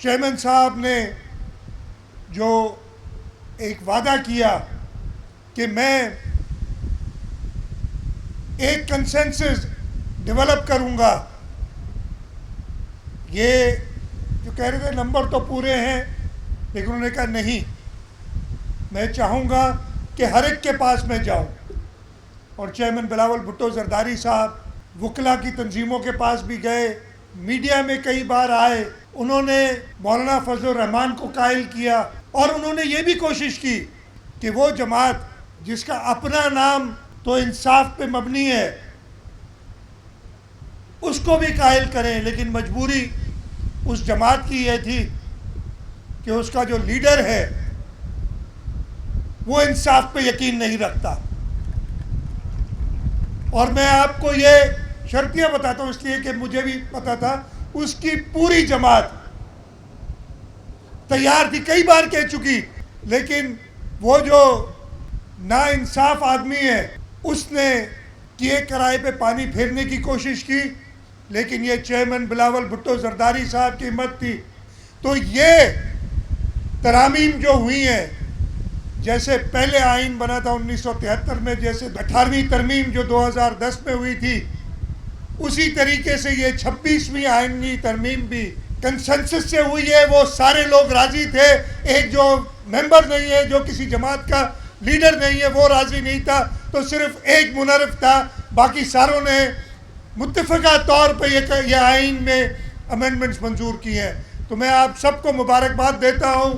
Chairman صاحب نے جو ایک وعدہ کیا کہ میں ایک کنسنسس ڈیولپ کروں گا، یہ جو کہہ رہے تھے نمبر تو پورے ہیں، لیکن انہوں نے کہا نہیں، میں چاہوں گا کہ ہر ایک کے پاس میں جاؤں. اور چیئرمین بلاول بھٹو زرداری صاحب وکلا کی تنظیموں کے پاس بھی گئے، میڈیا میں کئی بار آئے، انہوں نے مولانا فضل الرحمان کو قائل کیا، اور انہوں نے یہ بھی کوشش کی کہ وہ جماعت جس کا اپنا نام تو انصاف پہ مبنی ہے اس کو بھی قائل کریں، لیکن مجبوری اس جماعت کی یہ تھی کہ اس کا جو لیڈر ہے وہ انصاف پہ یقین نہیں رکھتا. اور میں آپ کو یہ شرطیاں بتاتا ہوں اس لیے کہ مجھے بھی پتا تھا، اس کی پوری جماعت تیار تھی، کئی بار کہہ چکی، لیکن وہ جو نا انصاف آدمی ہے اس نے کیے کرائے پہ پانی پھیرنے کی کوشش کی، لیکن یہ چیئرمین بلاول بھٹو زرداری صاحب کی ہمت تھی. تو یہ ترامیم جو ہوئی ہیں، جیسے پہلے آئین بنا تھا 1973 میں، جیسے 18ویں ترمیم جو 2010 میں ہوئی تھی، اسی طریقے سے یہ 26ویں آئینی ترمیم بھی کنسنسس سے ہوئی ہے. وہ سارے لوگ راضی تھے، ایک جو ممبر نہیں ہے، جو کسی جماعت کا لیڈر نہیں ہے، وہ راضی نہیں تھا، تو صرف ایک منرف تھا، باقی ساروں نے متفقہ طور پہ یہ آئین میں امینڈمنٹس منظور کی ہیں. تو میں آپ سب کو مبارکباد دیتا ہوں.